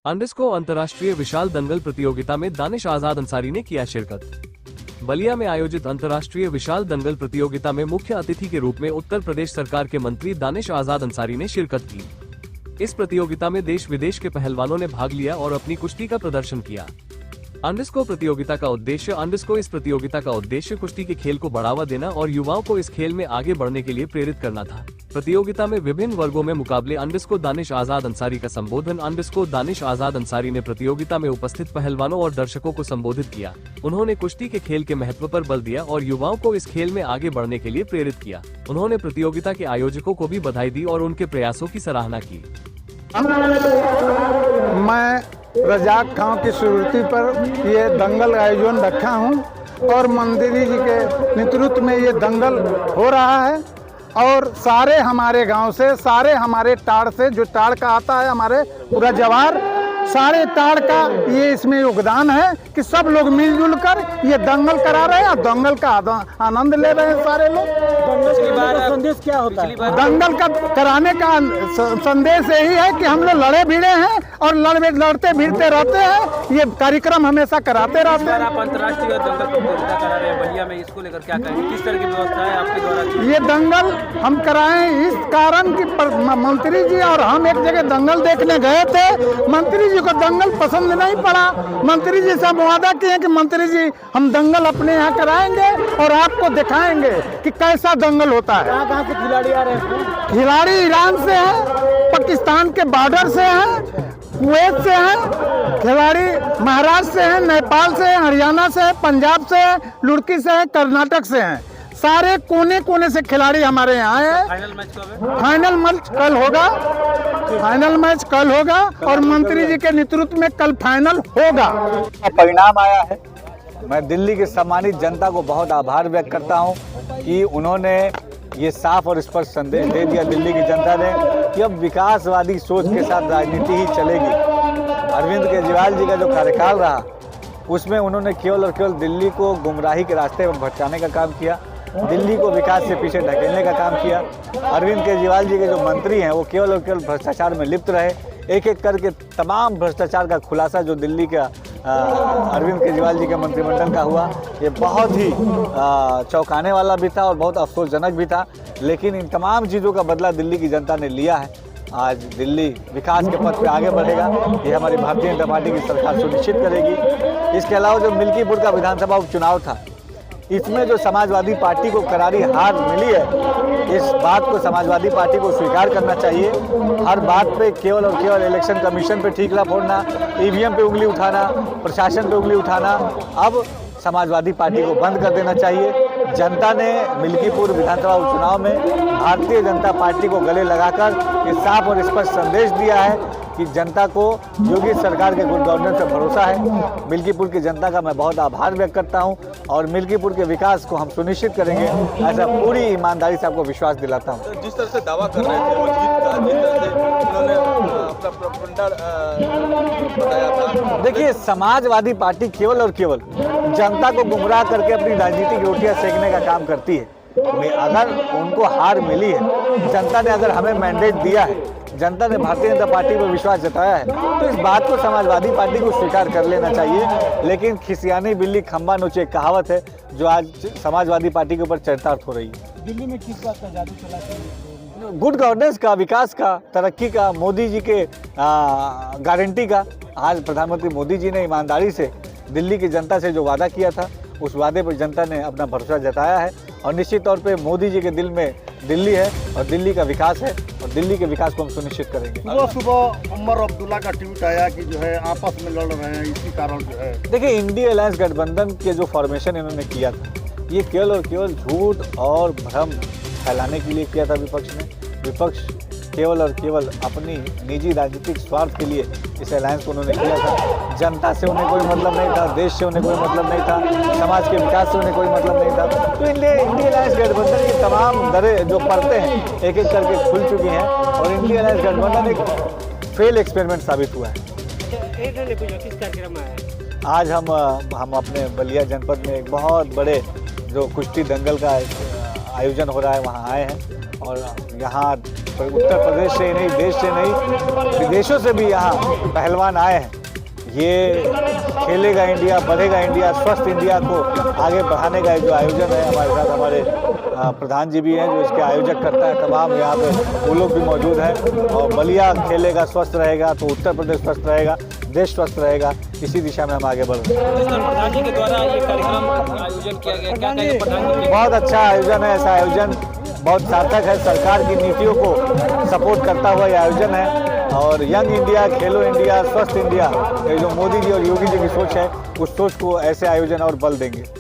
अंडिस्को अंतर्राष्ट्रीय विशाल दंगल प्रतियोगिता में दानिश आजाद अंसारी ने किया शिरकत। बलिया में आयोजित अंतर्राष्ट्रीय विशाल दंगल प्रतियोगिता में मुख्य अतिथि के रूप में उत्तर प्रदेश सरकार के मंत्री दानिश आजाद अंसारी ने शिरकत की। इस प्रतियोगिता में देश विदेश के पहलवानों ने भाग लिया और अपनी कुश्ती का प्रदर्शन किया। अंडिस्को इस प्रतियोगिता का उद्देश्य कुश्ती के खेल को बढ़ावा देना और युवाओं को इस खेल में आगे बढ़ने के लिए प्रेरित करना था। प्रतियोगिता में विभिन्न वर्गों में मुकाबले अंडिस्को दानिश आजाद अंसारी का संबोधन। अंडिस्को दानिश आजाद अंसारी ने प्रतियोगिता में उपस्थित पहलवानों और दर्शकों को संबोधित किया। उन्होंने कुश्ती के खेल के महत्व पर बल दिया और युवाओं को इस खेल में आगे बढ़ने के लिए प्रेरित किया। उन्होंने प्रतियोगिता के आयोजकों को भी बधाई दी और उनके प्रयासों की सराहना की। मैं रजाक गांव की स्मृति पर ये दंगल का आयोजन रखा हूँ और मंत्री जी के नेतृत्व में ये दंगल हो रहा है और सारे हमारे गांव से, सारे हमारे टाड़ से, जो टाड़ का आता है हमारे पूरा जवार, सारे टाड़ का ये इसमें योगदान है कि सब लोग मिलजुल कर ये दंगल करा रहे हैं और दंगल का आनंद ले रहे हैं सारे लोग। संदेश क्या होता है? दंगल का कराने का संदेश यही है कि हम लोग लड़े भिड़े हैं और लड़ते भिड़ते रहते हैं। ये कार्यक्रम हमेशा कराते रहते हैं। आप अंतर्राष्ट्रीय दंगल प्रतियोगिता करा रहे हैं बलिया में, इसको लेकर क्या कहेंगे? किस तरह की व्यवस्था है आपके द्वारा? ये दंगल हम कराएं इस कारण कि मंत्री जी और हम एक जगह दंगल देखने गए थे। मंत्री जी को दंगल पसंद नहीं पड़ा। मंत्री जी से वादा किए कि मंत्री जी हम दंगल अपने यहाँ कराएंगे और आपको दिखाएंगे कि कैसा दंगल होता है। कहाँ से खिलाड़ी आ रहे हैं? खिलाड़ी ईरान से हैं, पाकिस्तान के बॉर्डर से हैं, कुवैत से हैं, खिलाड़ी महाराष्ट्र से हैं, नेपाल से हैं, हरियाणा से हैं, पंजाब से हैं, लुड़की से हैं, कर्नाटक से हैं। सारे कोने कोने से खिलाड़ी हमारे यहाँ हैं। फाइनल मैच कब है? फाइनल मैच कल होगा। फाइनल मैच कल होगा और मंत्री जी के नेतृत्व में कल फाइनल होगा। परिणाम आया है। मैं दिल्ली की सम्मानित जनता को बहुत आभार व्यक्त करता हूं कि उन्होंने ये साफ और स्पष्ट संदेश दे दिया दिल्ली की जनता ने कि अब विकासवादी सोच के साथ राजनीति ही चलेगी। अरविंद केजरीवाल जी का जो कार्यकाल रहा उसमें उन्होंने केवल और केवल दिल्ली को गुमराही के रास्ते पर भटकाने का काम किया, दिल्ली को विकास से पीछे ढकेलने का काम किया। अरविंद केजरीवाल जी के जो मंत्री हैं वो केवल और केवल भ्रष्टाचार में लिप्त रहे। एक एक करके तमाम भ्रष्टाचार का खुलासा जो दिल्ली का अरविंद केजरीवाल जी के मंत्रिमंडल का हुआ, ये बहुत ही चौंकाने वाला भी था और बहुत अफसोसजनक भी था। लेकिन इन तमाम चीज़ों का बदला दिल्ली की जनता ने लिया है। आज दिल्ली विकास के पथ पे आगे बढ़ेगा, ये हमारी भारतीय जनता पार्टी की सरकार सुनिश्चित करेगी। इसके अलावा जो मिल्कीपुर का विधानसभा उपचुनाव था, इसमें जो समाजवादी पार्टी को करारी हार मिली है, इस बात को समाजवादी पार्टी को स्वीकार करना चाहिए। हर बात पे केवल और केवल इलेक्शन कमीशन पे ठीकरा फोड़ना, ईवीएम पे उंगली उठाना, प्रशासन पे उंगली उठाना, अब समाजवादी पार्टी को बंद कर देना चाहिए। जनता ने मिल्कीपुर विधानसभा उपचुनाव में भारतीय जनता पार्टी को गले लगाकर ये साफ और स्पष्ट संदेश दिया है कि जनता को योगी सरकार के गुड गवर्नेंस पर भरोसा है। मिल्कीपुर की जनता का मैं बहुत आभार व्यक्त करता हूं और मिल्कीपुर के विकास को हम सुनिश्चित करेंगे, ऐसा पूरी ईमानदारी से आपको विश्वास दिलाता हूं। जिस तरह से दावा कर रहे थे वो जीत का, जिस तरह से उन्होंने अपना प्रोपेगेंडा बताया था। देखिए, समाजवादी पार्टी केवल और केवल जनता को गुमराह करके अपनी राजनीतिक रोटियां सेकने का काम करती है। अगर उनको हार मिली है, जनता ने अगर हमें मैंडेट दिया है, जनता ने भारतीय जनता पार्टी पर विश्वास जताया है, तो इस बात को समाजवादी पार्टी को स्वीकार कर लेना चाहिए। लेकिन खिसियानी बिल्ली खंबा नोचे एक कहावत है जो आज समाजवादी पार्टी के ऊपर चरितार्थ हो रही है। दिल्ली में किस बात का जादू चला? गुड गवर्नेंस का, विकास का, तरक्की का, मोदी जी के गारंटी का। आज प्रधानमंत्री मोदी जी ने ईमानदारी से दिल्ली की जनता से जो वादा किया था, उस वादे पर जनता ने अपना भरोसा जताया है और निश्चित तौर पे मोदी जी के दिल में दिल्ली है और दिल्ली का विकास है और दिल्ली के विकास को हम सुनिश्चित करेंगे। सुबह उमर अब्दुल्ला का ट्वीट आया कि जो है आपस में लड़ रहे हैं, इसी कारण जो है। देखिए, इंडिया अलायंस गठबंधन के जो फॉर्मेशन इन्होंने किया था, ये केवल और केवल झूठ और भ्रम फैलाने के लिए किया था विपक्ष ने। विपक्ष केवल और केवल अपनी निजी राजनीतिक स्वार्थ के लिए इस अलायंस को उन्होंने किया था। जनता से उन्हें कोई मतलब नहीं था, देश से उन्हें कोई मतलब नहीं था, समाज के विकास से उन्हें कोई मतलब नहीं था। तो इंडिया अलायंस गठबंधन की तमाम दरें जो परतें हैं एक एक करके खुल चुकी हैं और इंडिया अलायंस गठबंधन एक फेल एक्सपेरिमेंट साबित हुआ है। आज हम अपने बलिया जनपद में एक बहुत बड़े जो कुश्ती दंगल का आयोजन हो रहा है वहाँ आए हैं और यहाँ उत्तर प्रदेश से नहीं, देश से नहीं, विदेशों से भी यहाँ पहलवान आए हैं। ये खेलेगा इंडिया, बढ़ेगा इंडिया, स्वस्थ इंडिया को आगे बढ़ाने का जो आयोजन है। हमारे साथ हमारे प्रधान जी भी हैं जो इसके आयोजक करता है। तमाम यहाँ पे वो लोग भी मौजूद हैं। और बलिया खेलेगा, स्वस्थ रहेगा तो उत्तर प्रदेश स्वस्थ रहेगा, देश स्वस्थ रहेगा। इसी दिशा में हम आगे बढ़ रहे हैं। जिस तरह प्रधान जी के द्वारा ये कार्यक्रम आयोजन किया गया, क्या कहेंगे प्रधान जी? बहुत अच्छा आयोजन है। ऐसा आयोजन बहुत सार्थक है। सरकार की नीतियों को सपोर्ट करता हुआ ये आयोजन है। और यंग इंडिया, खेलो इंडिया, स्वस्थ इंडिया, ये जो मोदी जी और योगी जी की सोच है, उस सोच को ऐसे आयोजन और बल देंगे।